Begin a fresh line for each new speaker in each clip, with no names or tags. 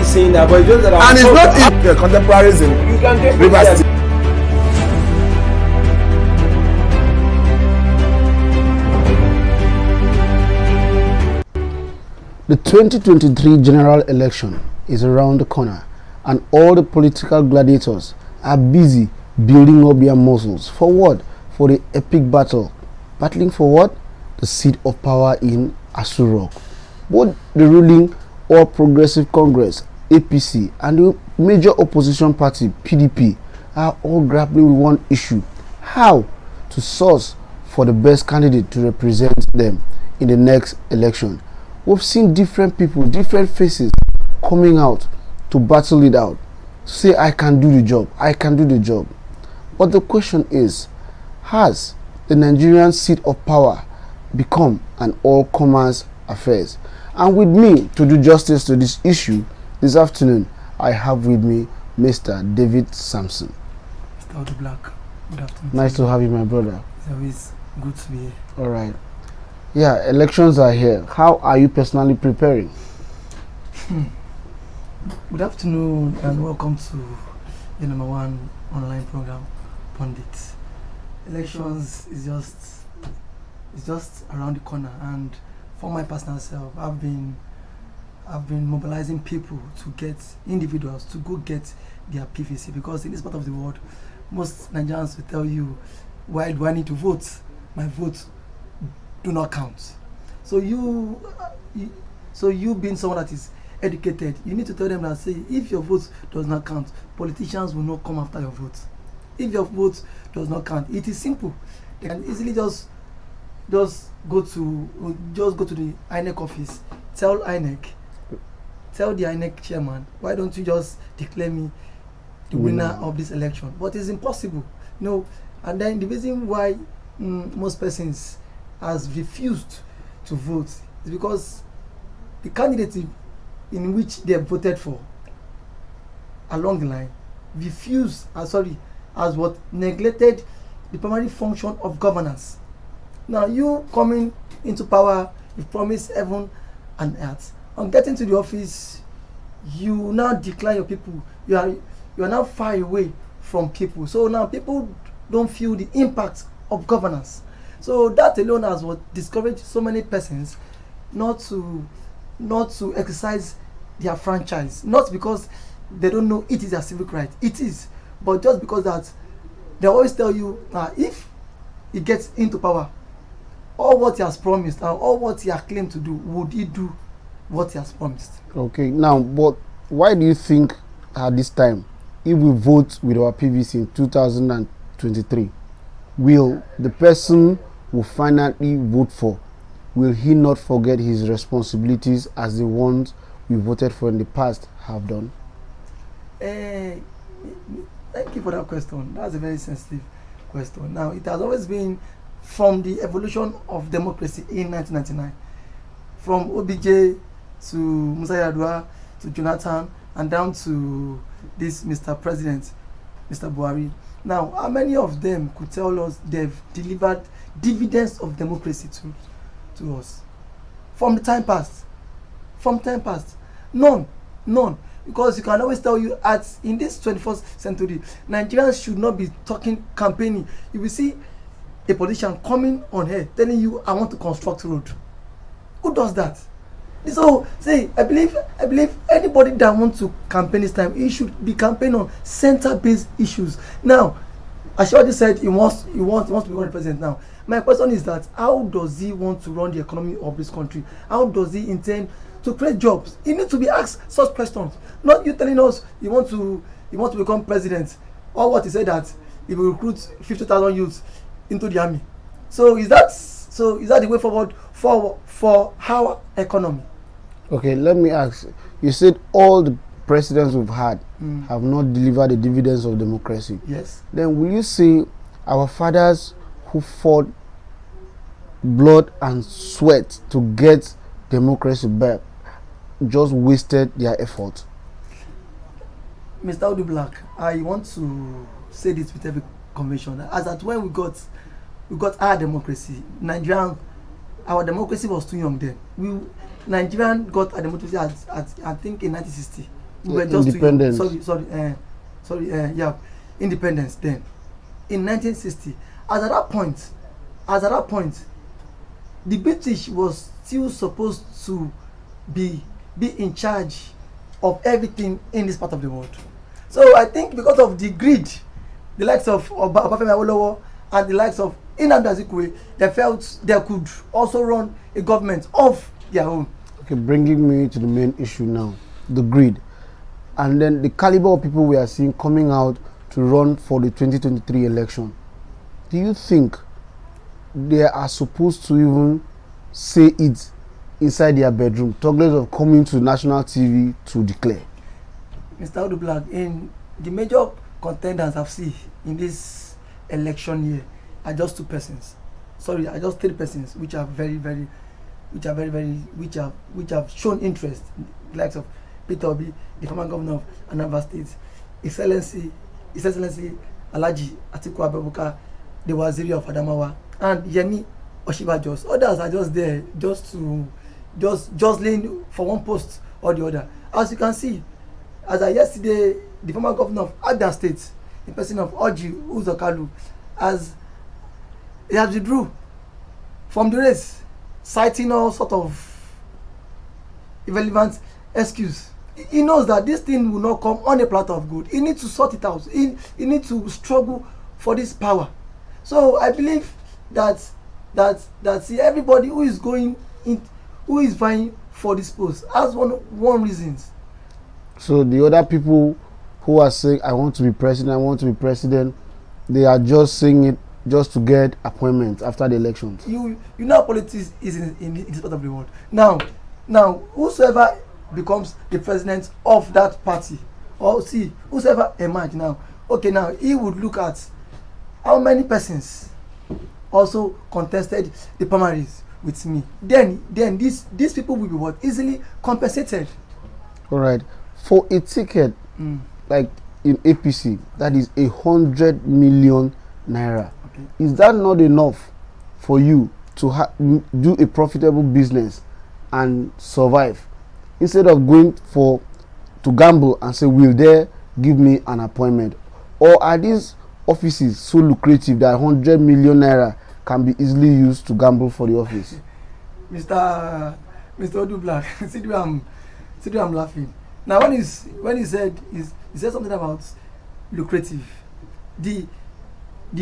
Nobody is saying that, but it's just that.
And it's not in contemporaries in Rivers State.
The 2023 general election is around the corner, and all the political gladiators are busy building up their muscles. For what? For the epic battle. Battling for what? The seat of power in Aso Rock. Both the ruling All Progressive Congress, APC, and the major opposition party, PDP, are all grappling with one issue: how to source for the best candidate to represent them in the next election. We've seen different people, different faces coming out to battle it out, to say, I can do the job, I can do the job. But the question is, has the Nigerian seat of power become an all-comers affair? And with me, to do justice to this issue, this afternoon, I have with me Mr. David Sampson.
Mr. Black, good afternoon.
Nice to have you, my brother.
It's always good to be here.
All right. Yeah, elections are here. How are you personally preparing?
Good afternoon and welcome to the #1 online program, Pundits. Elections is just around the corner, and for my personal self, I've been mobilizing people to get individuals to go get their PVC, because in this part of the world, most Nigerians will tell you, why do I need to vote? My vote do not count. So you being someone that is educated, you need to tell them that, say, if your vote does not count, politicians will not come after your vote. If your vote does not count, it is simple. They can easily just go to the INEC office, tell the INEC chairman, why don't you just declare me the winner of this election? But it's impossible, and then the reason why most persons has refused to vote is because the candidate in which they voted for along the line has what neglected the primary function of governance. Now, you coming into power, you promise heaven and earth. On getting to the office, you now decline your people. You are now far away from people. So now people don't feel the impact of governance. So that alone has what discouraged so many persons not to exercise their franchise. Not because they don't know it is a civic right. It is, but just because that they always tell you, if he gets into power, all what he has promised and all what he has claimed to do, would he do what he has promised? Okay,
now, but why do you think at this time, if we vote with our PVC in 2023, will the person who finally vote for, will he not forget his responsibilities as the ones we voted for in the past have done?
Thank you for that question. That's a very sensitive question. Now, it has always been from the evolution of democracy in 1999, from OBJ to Musa Yar'Adua to Jonathan and down to this Mr. President, Mr. Buhari. Now, how many of them could tell us they've delivered dividends of democracy to us? From the time past. None. Because you can always tell you, in this 21st century, Nigerians should not be campaigning. You will see a politician coming on here telling you, I want to construct road. Who does that? So, I believe anybody that wants to campaign this time, he should be campaigning on center-based issues. Now, Ashwadi said he wants to become the president now. My question is that, how does he want to run the economy of this country? How does he intend to create jobs? He needs to be asked such questions. Not you telling us you want to become president, or what he said that he will recruit 50,000 youths into the army. So is that the way forward for our economy?
Okay, let me ask. You said all the presidents we've had have not delivered the dividends of democracy.
Yes.
Then will you say our fathers who fought blood and sweat to get democracy back just wasted their effort?
Mr. Black, I want to say this with every convention. As at when we got our democracy, our democracy was too young then. Nigerian got a democracy at I think in 1960 We were just
independent.
Independence then. In 1960, as at that point, the British was still supposed to be in charge of everything in this part of the world. So I think because of the greed, the likes of Obafemi Awolowo and the likes of Nnamdi Azikiwe, they felt they could also run a government of their own.
Okay, bringing me to the main issue now, the greed, and then the caliber of people we are seeing coming out to run for the 2023 election. Do you think they are supposed to even say it inside their bedroom, talkless of coming to national TV to declare?
Mr. Odublag, in the major contenders I've seen in this election year are just two persons. Sorry, are just three persons which have shown interest, the likes of Peter Obi, the former governor of Anambra State, His Excellency Alhaji Atiku Abubakar, the Waziri of Adamawa, and Yemi Osinbajo. Others are just there just jostling for one post or the other. As you can see, as of yesterday, the former governor of Abia State, in person of Orji Uzor-Kalu, he has withdrew from the race, citing all sort of irrelevant excuse. He knows that this thing will not come on a platter of gold. He needs to sort it out. He needs to struggle for this power. So I believe that see, everybody who is going in, who is vying for this post has one reasons.
So the other people who are saying, I want to be president, they are just saying it just to get appointments after the elections.
You know, politics is in this part of the world. Now, whosoever becomes the president of that party, or see, whosoever emerge now, okay, now he would look at how many persons also contested the primaries with me. Then these people will be what? Easily compensated.
All right. For a ticket, like in APC, that is 100 million naira.
Okay.
Is that not enough for you to do a profitable business and survive, instead of going to gamble and say, will they give me an appointment? Or are these offices so lucrative that 100 million naira can be easily used to gamble for the office?
Mr. Odublag, see I'm laughing. Now when he said something about lucrative, the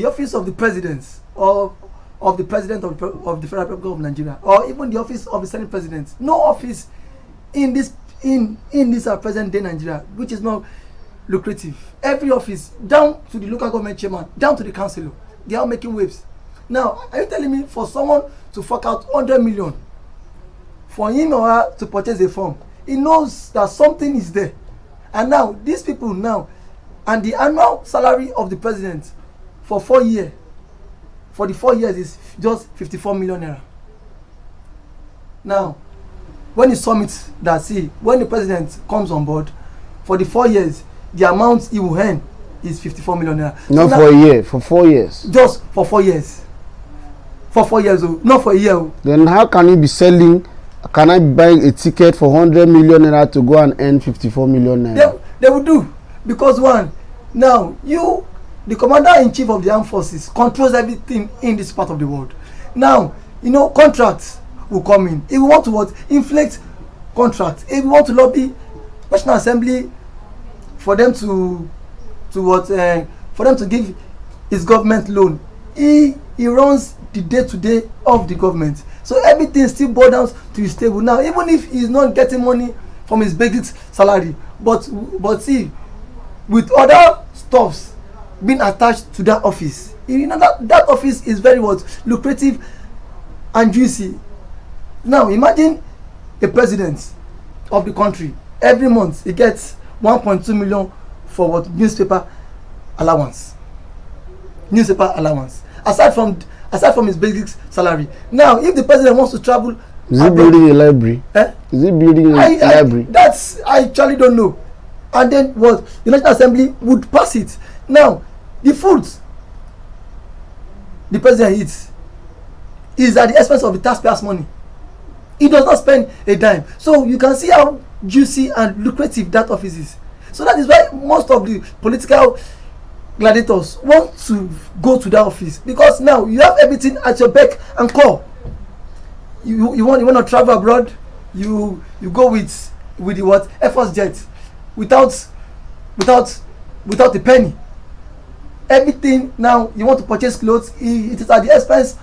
office of the president or of the president of the Federal Republic of Nigeria, or even the office of the Senate President, no office in this present day Nigeria which is not lucrative. Every office, down to the local government chairman, down to the councillor, they are making waves. Now, are you telling me for someone to fork out 100 million for him or her to purchase a farm? He knows that something is there. And now, these people now, and the annual salary of the president for 4 years, for the 4 years is just 54 million naira. Now, when you summit that, see, when the president comes on board, for the 4 years, the amount he will earn is 54 million naira.
Not for a year, for 4 years.
Just for 4 years. For 4 years, not for a year.
Then how can he be selling? Can I buy a ticket for 100 million naira to go and earn 54 million naira?
They will do, because one, now you, the commander-in-chief of the armed forces, controls everything in this part of the world. Now, you know, contracts will come in. If we want to what? Inflate contracts. If we want to lobby National Assembly for them to give his government loan, he runs the day-to-day of the government. So everything still boils down to his table. Now, even if he's not getting money from his basic salary, but see, with other stuffs being attached to that office, you know that office is very lucrative and juicy. Now imagine a president of the country, every month he gets 1.2 million for newspaper allowance, aside from his basic salary. Now if the president wants to travel,
is he building a library? Is he building a library?
I actually don't know. And then what? The National Assembly would pass it. Now the foods the president eats is at the expense of the taxpayers' money. He does not spend a dime. So you can see how juicy and lucrative that office is. So that is why most of the political gladiators want to go to that office, because now you have everything at your beck and call. You want to travel abroad, you go with the what Air Force jet without a penny. Everything now you want to purchase clothes, it is at the expense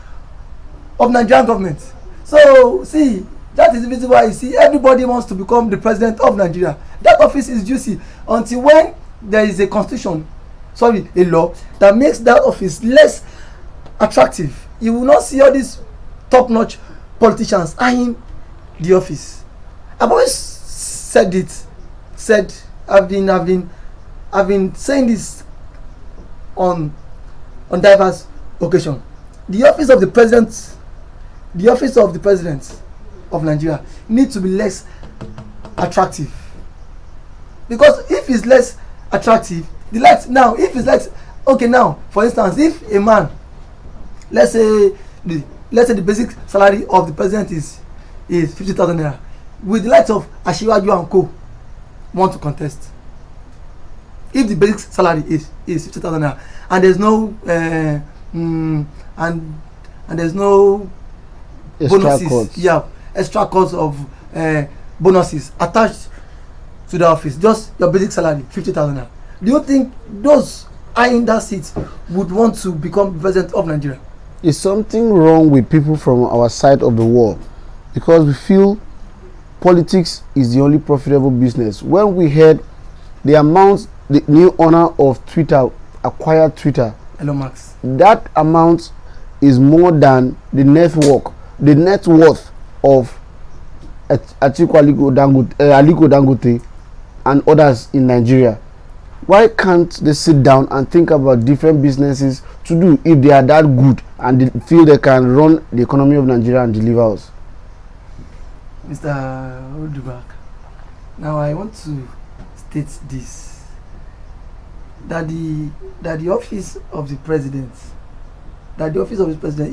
of Nigerian government. So see, that is the reason why you see everybody wants to become the president of Nigeria. That office is juicy until when there is a law that makes that office less attractive. You will not see all these top-notch politicians eyeing the office. I've always I've been saying this on diverse occasions. The office of the president of Nigeria needs to be less attractive, because if it's less attractive, for instance, if a man, let's say the basic salary of the president is 50,000 naira, with the likes of Asiwaju and Co want to contest, if the basic salary is 50,000 naira and there's no and there's no extra cost of bonuses attached to the office, just your basic salary 50,000 naira, do you think those eyeing that seat would want to become president of Nigeria?
Is something wrong with people from our side of the wall? Because we feel politics is the only profitable business. When we heard the amount the new owner of Twitter acquired Twitter,
Elon Musk,
that amount is more than the net worth of Aliko Dangote and others in Nigeria. Why can't they sit down and think about different businesses to do if they are that good and they feel they can run the economy of Nigeria and deliver us?
Mr. Odubak, now I want to state this, that the office of the president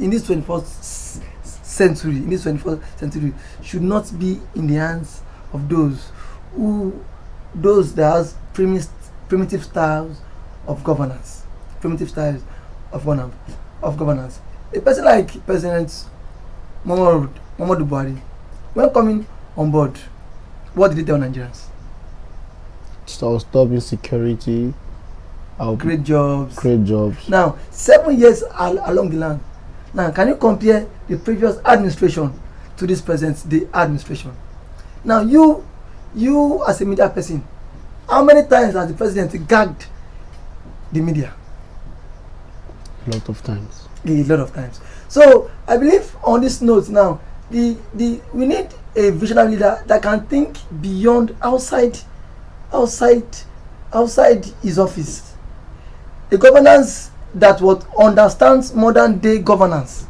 in this 21st century should not be in the hands of those that has primitive styles of governance. A person like President Muhammadu Buhari, when coming on board, what did he tell Nigerians?
So stop insecurity,
create jobs. Now, 7 years along the line. Now, can you compare the previous administration to this present day administration? Now, you as a media person, how many times has the president gagged the media?
A lot of times.
A lot of times. So I believe on this note now, we need a visionary leader that can think beyond outside his office. A governance that would understands modern day governance.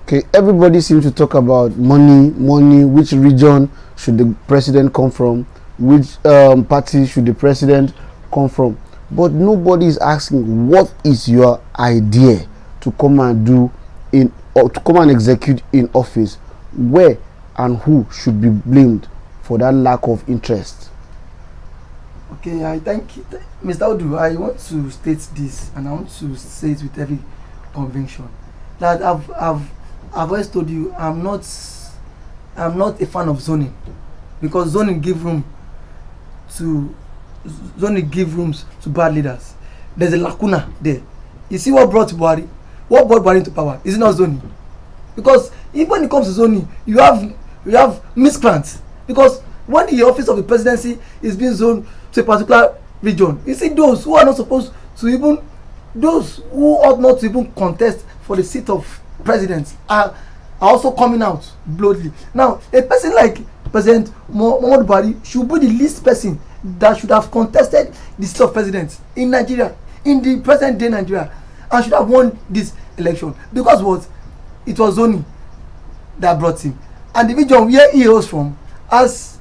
Okay, everybody seems to talk about money, which region should the president come from, which party should the president come from, but nobody is asking what is your idea to come and do or to come and execute in office. Where and who should be blamed for that lack of interest?
Okay, I thank you, Mr. Odu. I want to state this, and I want to say it with every conviction, that I've always told you I'm not a fan of zoning, because zoning give rooms to bad leaders. There's a lacuna there. You see what brought Buhari into power? Is it not zoning? Because even when it comes to zoning, you have miscreants. Because when the office of the presidency is being zoned to a particular region, you see those who are not supposed to even, those who ought not to even contest for the seat of president are also coming out boldly. Now, a person like President Muhammadu Buhari should be the least person that should have contested the seat of president in Nigeria, in the present day Nigeria, and should have won this election. Because what? It was zoning that brought him, and the region where he hails from as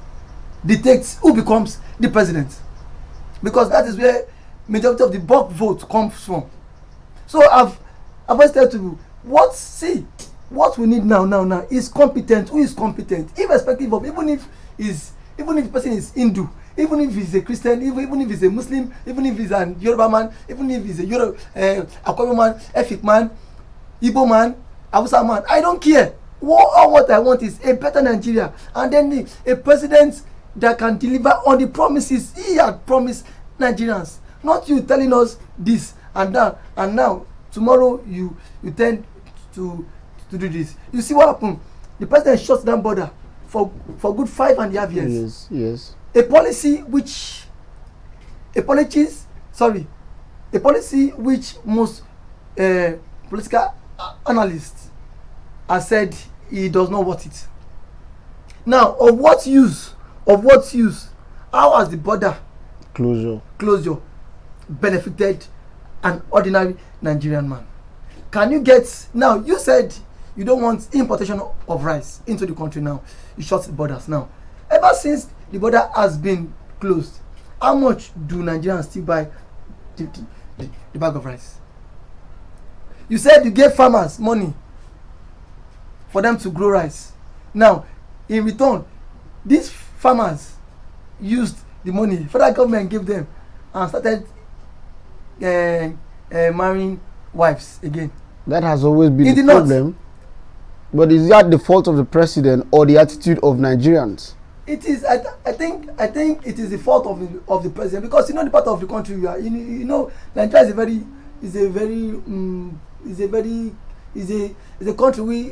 dictates who becomes the president, because that is where majority of the bulk vote comes from. So I've always told you, what we need now is competent. Who is competent, irrespective of, even if even if the person is Hindu, even if he's a Christian, even if he's a Muslim, even if he's an Yoruba man, even if he's a Akwabi man, Efik man, Igbo man, Hausa man, I don't care. What I want is a better Nigeria, and then a president that can deliver on the promises he had promised Nigerians. Not you telling us this and that, and now tomorrow you tend to do this. You see what happened? The president shut down border for good 5.5 years.
Yes.
A policy which most political analysts have said he does not want it. Now, of what use? How has the border closure benefited an ordinary Nigerian man? Can you get, now you said you don't want importation of rice into the country now. You shut the borders now. Ever since the border has been closed, how much do Nigerians still buy the bag of rice? You said you gave farmers money for them to grow rice. Now, in return, these farmers used the money federal government gave them and started marrying wives again.
That has always been the problem. But is that the fault of the president or the attitude of Nigerians?
It is. I think it is the fault of the president, because the part of the country we are. Nigeria is a country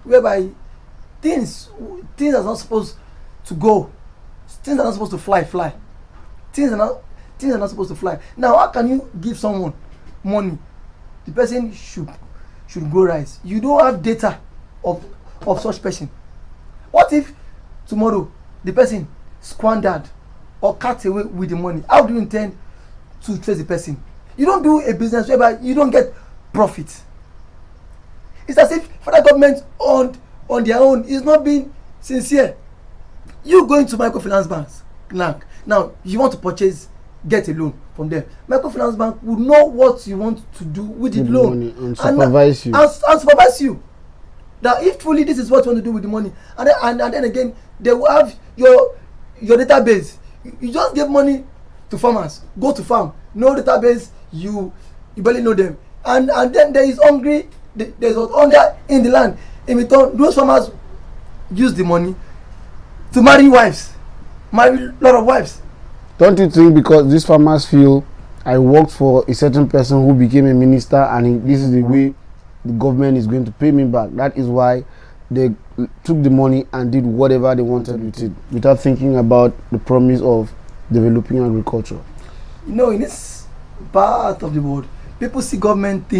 whereby things are not supposed to go. Things are not supposed to fly. Things are not supposed to fly. Now, how can you give someone money? The person should grow rice. You don't have data of such person. What if tomorrow the person squandered or cut away with the money? How do you intend to trace the person? You don't do a business whereby you don't get profit. It's as if federal government on their own is not being sincere. You go into microfinance banks now you want to get a loan from them. Microfinance bank would know what you want to do with the loan
and supervise
you. That if truly this is what you want to do with the money, and then again they will have your database. You just give money to farmers, go to farm, no database, you barely know them, and then there is hunger in the land. In return, those farmers use the money to marry a lot of wives.
Don't you think because these farmers feel I worked for a certain person who became a minister and this is the way the government is going to pay me back, that is why they took the money and did whatever they wanted with it without thinking about the promise of developing agriculture?
In this part of the world, people see government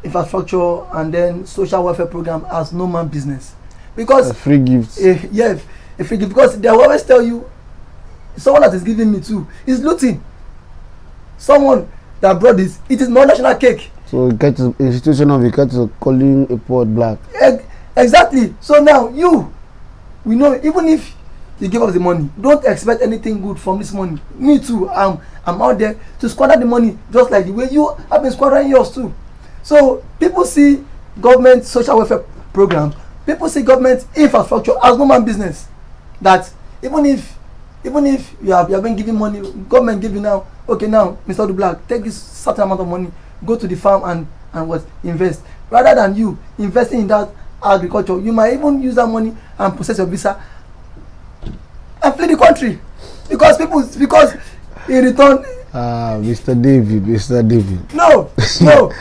infrastructure and then social welfare program as no man business, because
a free gift.
A free gift, because they will always tell you someone that is giving me too is looting. Someone that brought this, it is more national cake.
So it gets a situation of calling a poor black.
Exactly. So now we know, even if you give us the money, don't expect anything good from this money. Me too, I'm out there to squander the money just like the way you have been squandering yours too. So people see government social welfare program, people see government infrastructure as no man business. That even if you have been giving money, government give you now, okay, now Mr. Dublack, take this certain amount of money, go to the farm and invest. Rather than you investing in that agriculture, you might even use that money and process your visa and flee the country, because in return.
Mr. David.
No,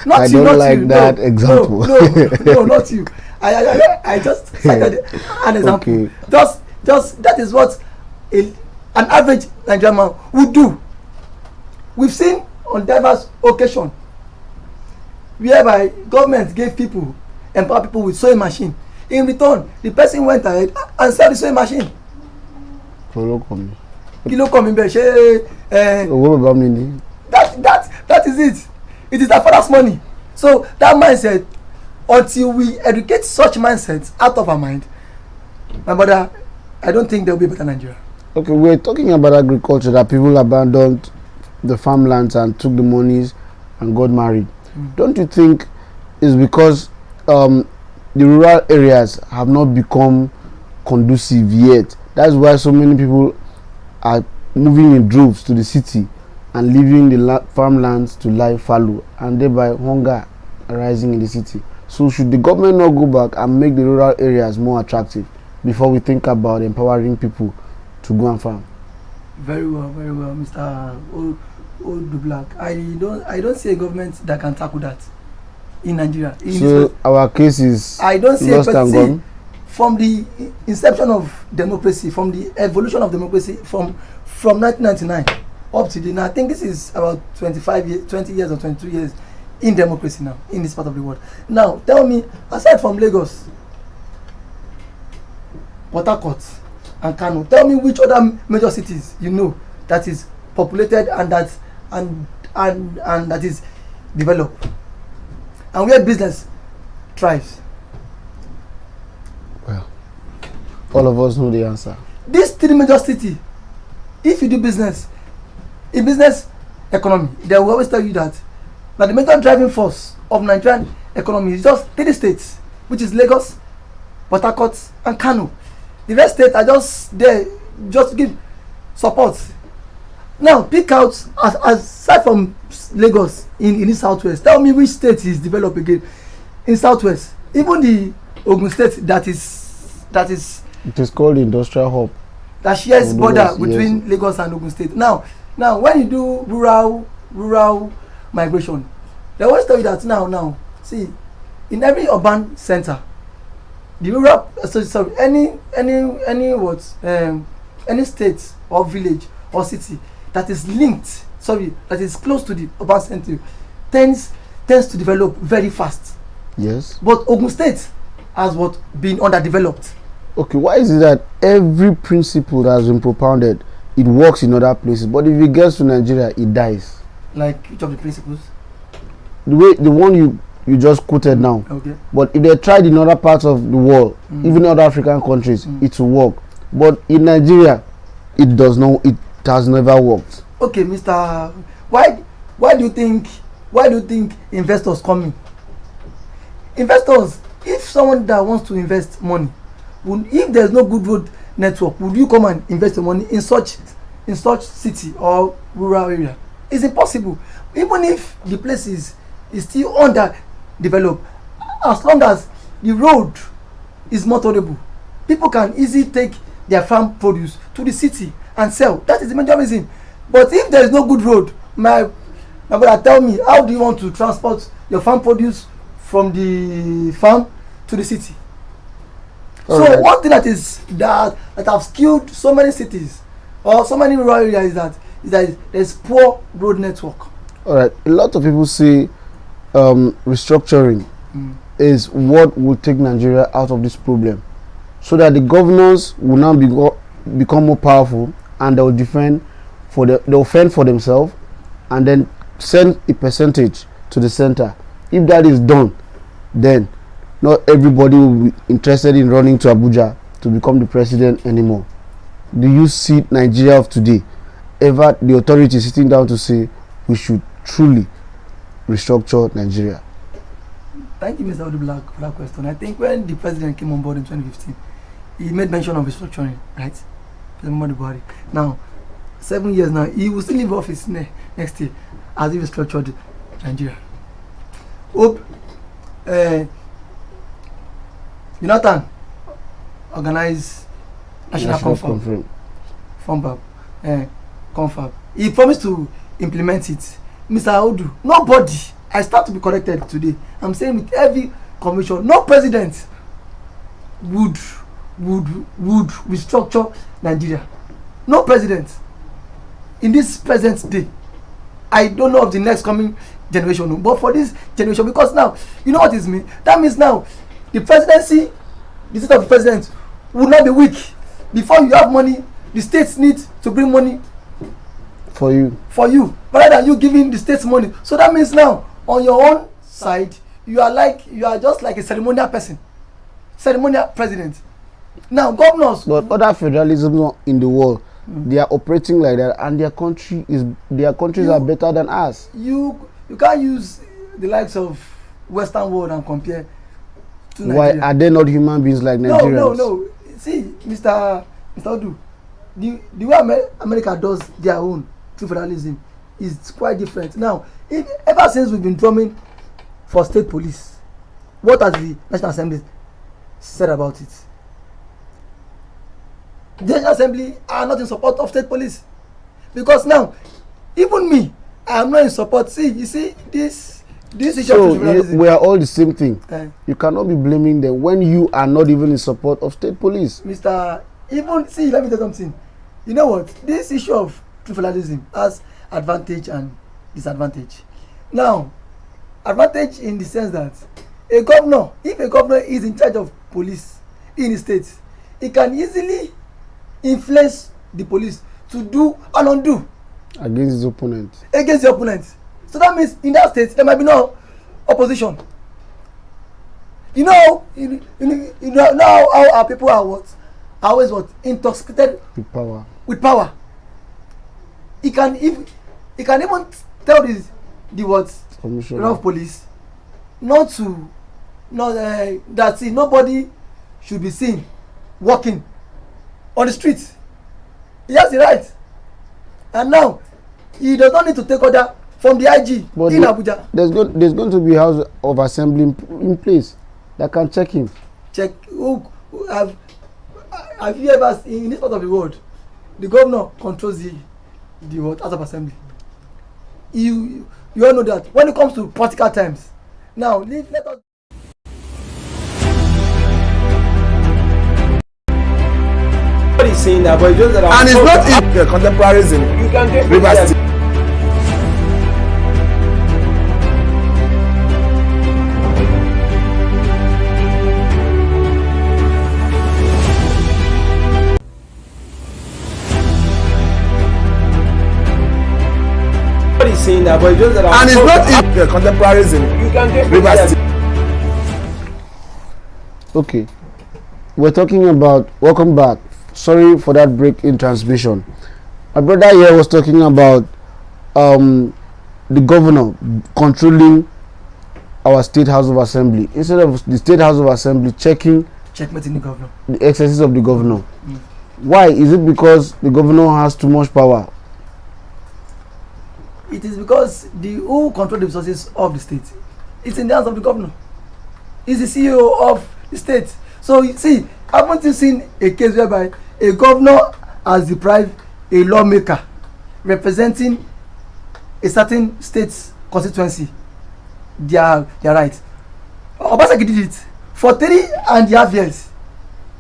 not
I
you.
don't
not
like
you.
that example.
No, not you. I just cited an example.
Okay.
Just that is what an average Nigerian man would do. We've seen on diverse occasions whereby government gave people, empower people with sewing machine. In return, the person went ahead and sell the sewing machine. That is it. It is their father's money. So that mindset, until we educate such mindsets out of our mind, my brother, I don't think there will be a better Nigeria.
Okay, we're talking about agriculture, that people abandoned the farmlands and took the monies and got married. Don't you think it's because the the rural areas have not become conducive yet. That's why so many people are moving in droves to the city and leaving the farmlands to lie fallow, and thereby hunger arising in the city. So should the government not go back and make the rural areas more attractive before we think about empowering people to go and farm?
Very well, Mr. Black. I don't see a government that can tackle that in Nigeria.
So our case is
I don't see
lost and gone.
From the inception of democracy, from the evolution of democracy, from 1999 up to now, I think this is about 20 years or 22 years in democracy now in this part of the world. Now, tell me, aside from Lagos, Port Harcourt, and Kano, tell me which other major cities you know that is populated and that is developed, and where business thrives.
Well, all of us know the answer.
These three major cities, if you do business, in business economy, they will always tell you that the major driving force of Nigerian economy is just 3 states, which is Lagos, Port Harcourt, and Kano. The rest states are just there just to give support. Now, pick out, aside from Lagos in the southwest, tell me which state is developed again in southwest. Even the Ogun State that is
it is called industrial hub
that shares border between Lagos and Ogun State. Now when you do rural migration, they always tell you that now see, in every urban center, the rural any state or village or city that is linked, that is close to the urban center tends to develop very fast.
Yes.
But Ogun State has been underdeveloped.
Okay, why is it that every principle that has been propounded, it works in other places, but if it gets to Nigeria, it dies?
Like which of the principles?
The one you just quoted now.
Okay.
But if they tried in other parts of the world, even other African countries, it will work. But in Nigeria, it does not. It has never worked.
Okay, Mr. Why do you think investors come in? Investors, if someone that wants to invest money, if there's no good road network, would you come and invest your money in such city or rural area? It's impossible. Even if the place is still underdeveloped, as long as the road is motorable, people can easily take their farm produce to the city and sell. That is the major reason. But if there is no good road, my brother, tell me, how do you want to transport your farm produce from the farm to the city? All so right. One thing that have killed so many cities or so many rural areas is that there's poor road network.
All right, a lot of people say restructuring is what will take Nigeria out of this problem, so that the governors will now become more powerful and they'll fend for themselves and then send a percentage to the center. If that is done, then not everybody will be interested in running to Abuja to become the president anymore. Do you see Nigeria of today ever the authority sitting down to say we should truly restructure Nigeria?
Thank you, Mr. Black, for that question. I think when the president came on board in 2015, he made mention of restructuring, right? President Buhari. Now, 7 years now, he will still leave office next year as he restructured Nigeria. Hope Jonathan organize national confab. He promised to implement it. Mr. Audu, nobody, I start to be corrected today. I'm saying with every commission, no president would restructure Nigeria. No president in this present day. I don't know of the next coming generation, but for this generation, because now you know what it means. That means now the presidency, the seat of the president will not be weak. Before you have money, the states need to bring money
for you
rather than you giving the states money. So that means now on your own side you are just like a ceremonial president. Now governors,
but other federalism in the world, they are operating like that, and their countries are better than us.
You can't use the likes of Western world and compare to
Why
Nigeria.
are they not human beings like Nigerians?
No. See, Mr. Odu, the way America does their own through federalism is quite different. Now, ever since we've been drumming for state police, what has the National Assembly said about it? The National Assembly are not in support of state police, because now, even me, I am not in support. See, you see this issue
So
of federalism.
we are all the same thing.
Eh.
You cannot be blaming them when you are not even in support of state police.
Let me tell you something. You know what? This issue of federalism has advantage and disadvantage. Now, advantage in the sense that if a governor is in charge of police in the state, he can easily influence the police to do and undo
Against his opponent.
So that means in that state there might be no opposition. You know how our people are always intoxicated with power. He can even tell the
Commissioner
of police that nobody should be seen walking on the street. He has the right, and now he does not need to take order from the IG in Abuja.
There's going to be a house of assembly in place that can check him.
Have you ever seen in this part of the world the governor controls the house of assembly? You all know that when it comes to political times. Now let us.
Nobody's saying that, but it's just that and it's not in the contemporaries in Rivers State. Nobody's saying that, but it's just that and it's not in the contemporaries in Rivers State.
Okay, we're talking about, welcome back. Sorry for that break in transmission. My brother here was talking about the governor controlling our state house of assembly instead of the state house of assembly
checkmating the governor,
the excesses of the governor. Why is it? Because the governor has too much power?
It is because who control the resources of the state, it's in the hands of the governor. He's the CEO of the state. So you see, haven't you seen a case whereby a governor has deprived a lawmaker representing a certain state's constituency their right? Obaseki did it for 3.5 years.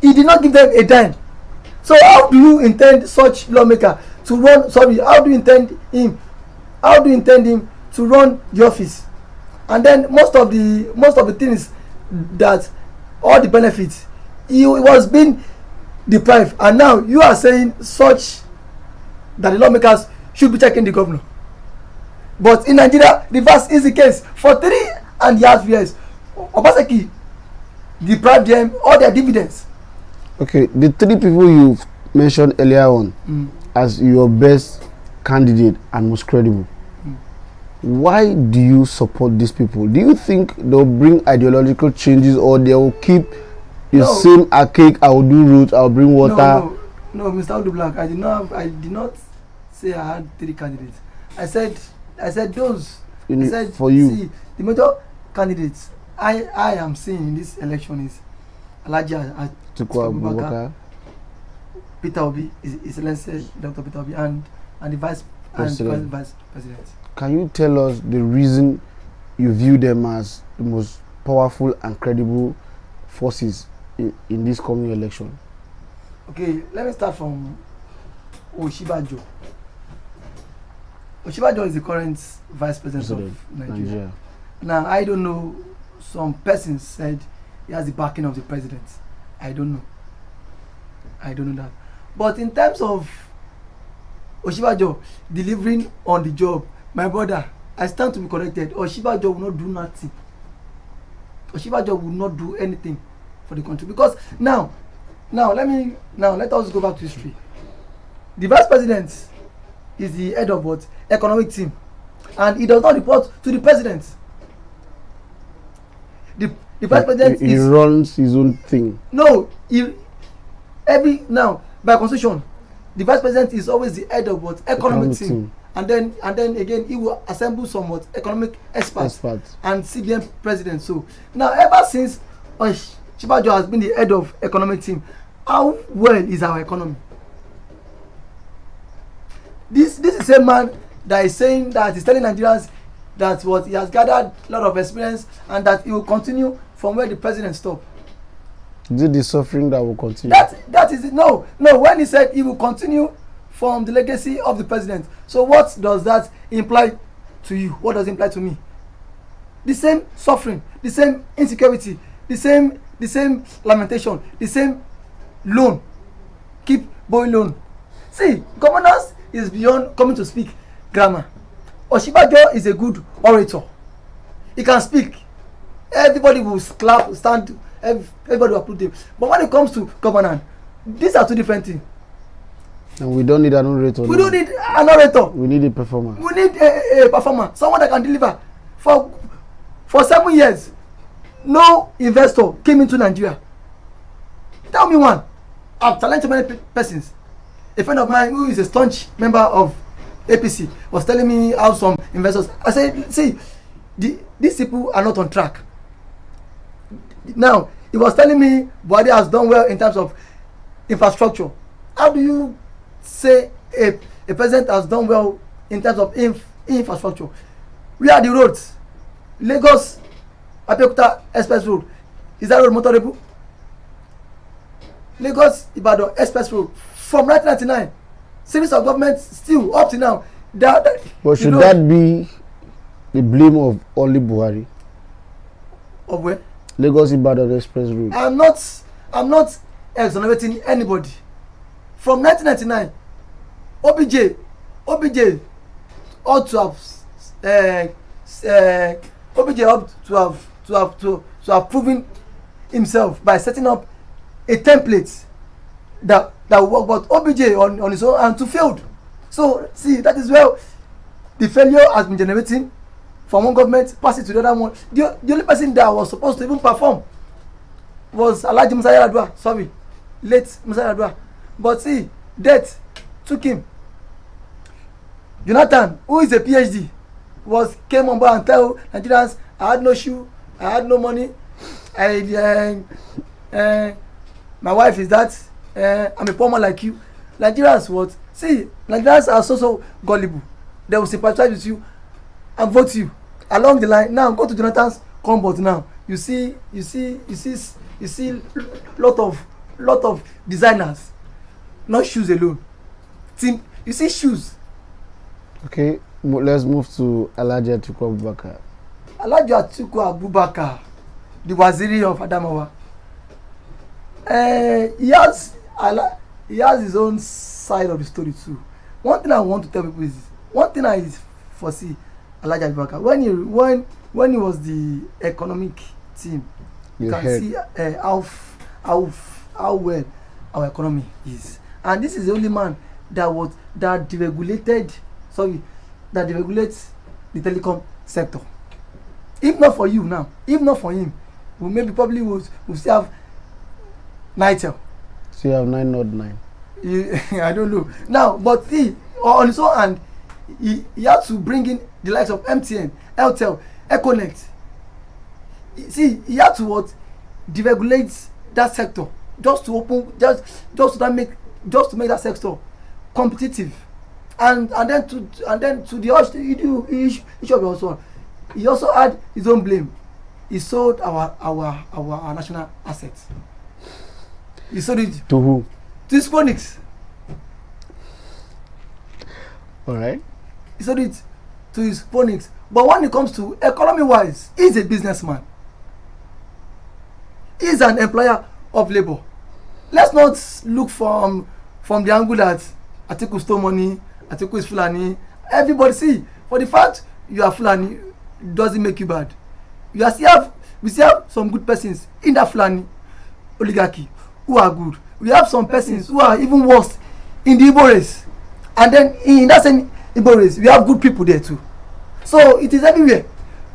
He did not give them a dime. So how do you intend such lawmaker to run? How do you intend him to run the office? And then most of the things that all the benefits he was being deprived, and now you are saying such that the lawmakers should be checking the governor. But in Nigeria, reverse is the case. For 3.5 years, Obaseki deprived them all their dividends.
Okay, the three people you've mentioned earlier on as your best candidate and most credible, why do you support these people? Do you think they'll bring ideological changes, or they will keep the same archaic, I will do roads, I'll bring water?
No, Mr. Odu Black, I did not say I had 3 candidates. I said those.
For you.
See, the major candidates I am seeing in this election is Alhaji Atiku Abubakar, Peter Obi, Excellency Dr. Peter Obi, and the Vice President.
Can you tell us the reason you view them as the most powerful and credible forces in this coming election?
Okay, let me start from Oshibajo. Oshibajo is the current Vice President of Nigeria. Now, I don't know, some persons said he has the backing of the president. I don't know that. But in terms of Oshibajo delivering on the job, my brother, I stand to be corrected. Oshibajo will not do nothing. Oshibajo will not do anything for the country, because now let us go back to history. The Vice President is the head of what? Economic team, and he does not report to the president. The vice president
he runs his own thing.
No, now by constitution, the vice president is always the head of what economic team. And then again he will assemble some what economic experts. And CBN president. So now ever since Chibajo has been the head of economic team, how well is our economy? This is a man that is saying that he's telling Nigerians that what he has gathered a lot of experience and that he will continue from where the president stopped.
Is it the suffering that will continue?
That is it. No. When he said he will continue from the legacy of the president, so what does that imply to you? What does it imply to me? The same suffering, the same insecurity, the same lamentation, the same loan, keep borrowing loan. See, governance is beyond coming to speak grammar. Oshibajo is a good orator. He can speak. Everybody will clap, stand, everybody will approve him. But when it comes to governance, these are two different things.
And we don't need an orator.
We don't need an orator.
We need a performer.
We need a performer, someone that can deliver. For 7 years, no investor came into Nigeria. Tell me one. I've challenged many persons. A friend of mine who is a staunch member of APC was telling me how some investors. I said, see, these people are not on track. Now, he was telling me Buhari has done well in terms of infrastructure. How do you say a president has done well in terms of infrastructure? Where are the roads? Lagos Abeokuta Express Road, is that road motorable? Lagos Ibadan Express Road from 1999, series of governments still up to now.
But should that be the blame of only Buhari?
Of where?
Lagos Ibadan Express Road.
I'm not exonerating anybody. From 1999, OBJ ought to have proven himself by setting up a template that will work, but OBJ on his own and to failed. So see, that is where the failure has been generating from one government passing to the other one. The only person that was supposed to even perform was Alhaji Musa Yar'Adua, late Musa Yar'Adua. But see, death took him. Jonathan, who is a PhD, came on board and tell Nigerians, I had no shoe, I had no money, my wife is that, I'm a poor man like you. Nigerians what? See, Nigerians are so gullible. They will sympathize with you and vote you along the line. Now go to Jonathan's combat now. You see lot of designers, not shoes alone. Team, you see shoes.
Okay, let's move to Alhaji Atiku Abubakar.
Alhaji Atiku Abubakar, the Waziri of Adamawa. He has his own side of the story too. One thing I want to tell people is one thing I foresee Alhaji Abubakar when he was the economic team. You can see how well our economy is, and this is the only man that deregulates the telecom sector. If not for you now, if not for him, we maybe probably will still have Nitel.
So you have 909.
I don't know now, but he on his own hand, he had to bring in the likes of MTN, Airtel, Econet. See, he had to deregulate that sector just to make that sector competitive, and then to the issue of also, he also had his own blame. He sold our national assets. He sold it
to who?
To his phonics.
All right.
He sold it to his phonics. But when it comes to economy-wise, he's a businessman. He's an employer of labor. Let's not look from the angle that Atiku stole money, Atiku is Fulani. Everybody see, for the fact you are Fulani doesn't make you bad. We still have some good persons in that Fulani oligarchy who are good. We have some persons who are even worse in the Igbo race. And then in that same Igbo race, we have good people there too. So it is everywhere.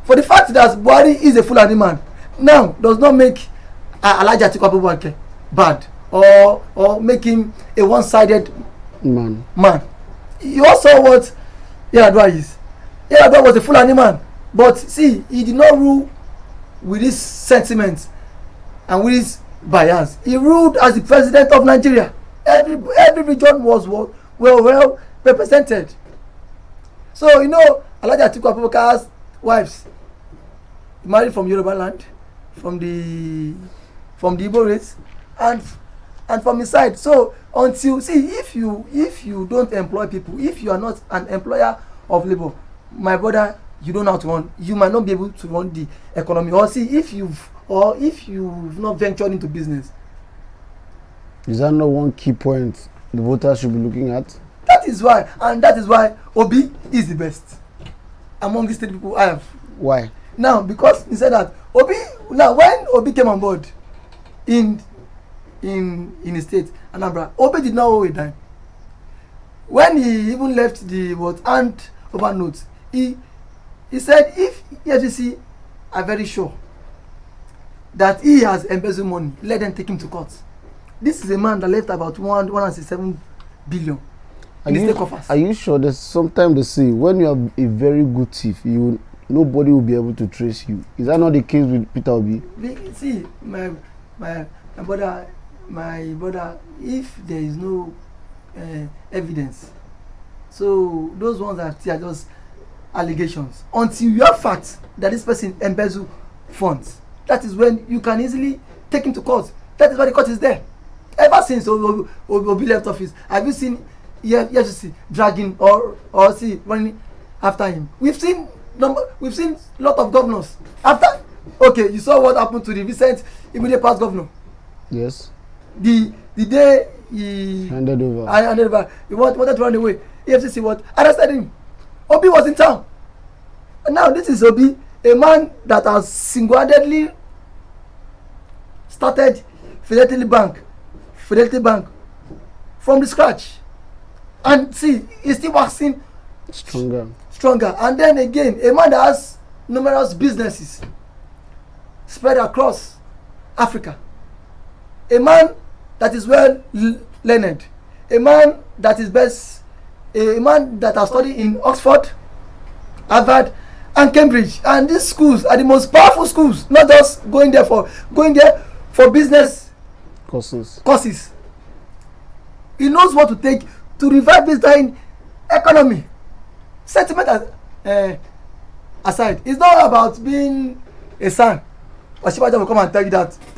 For the fact that Buhari is a Fulani man now does not make Alhaji Atiku Abubakar bad or make him a one-sided man. You also what Yar'Adua is. Yar'Adua was a Fulani man, but see, he did not rule with his sentiments and with his bias. He ruled as the president of Nigeria. Every region was well represented. So you know, Alhaji Atiku Abubakar's wives married from Yoruba land, from the Igbo race, and from his side. So until if you don't employ people, if you are not an employer of labor, my brother, you don't know how to run. You might not be able to run the economy. Or if you've not ventured into business.
Is that not one key point the voters should be looking at?
That is why Obi is the best among these three people I have.
Why?
Now, because he said that when Obi came on board in his state, Anambra, Obi did not owe a dime. When he even left the hand over notes, he said if EFCC are very sure that he has embezzled money, let them take him to court. This is a man that left about 167 billion in the state coffers. Are
you sure? There's sometimes they say when you are a very good thief, nobody will be able to trace you. Is that not the case with Peter Obi?
See, my brother, if there is no evidence, so those ones are just allegations. Until you have facts that this person embezzled funds, that is when you can easily take him to court. That is why the court is there. Ever since Obi left office, have you seen EFCC dragging or running after him? We've seen a lot of governors after. Okay, you saw what happened to the recent immediate past governor.
Yes.
The day he handed over, he wanted to run away. EFCC arrested him. Obi was in town, and now this is Obi, a man that has single-handedly started Fidelity Bank from the scratch, and see, he's still waxing stronger. And then again, a man that has numerous businesses spread across Africa, a man that is well learned, a man that has studied in Oxford, Harvard, and Cambridge, and these schools are the most powerful schools. Not just going there for business courses. He knows what to take to revive this dying economy. Sentiment aside, it's not about being a son. Oshibaja will come and tell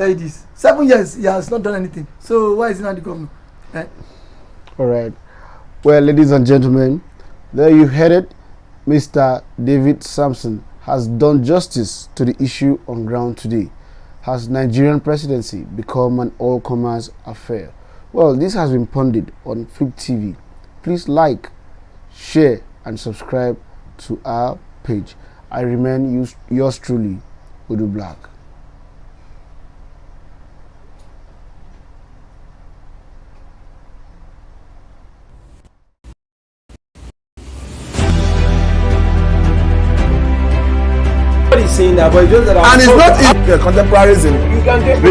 you this. 7 years he has not done anything. So why is he not the governor?
All right. Well, ladies and gentlemen, there you heard it. Mr. David Sampson has done justice to the issue on ground today. Has Nigerian presidency become an all-comers affair? Well, this has been Pundit on Flip TV. Please like, share, and subscribe to our page. I remain yours truly, Udu Black.
Saying that, but it's just that and it's not contemporarism. You can get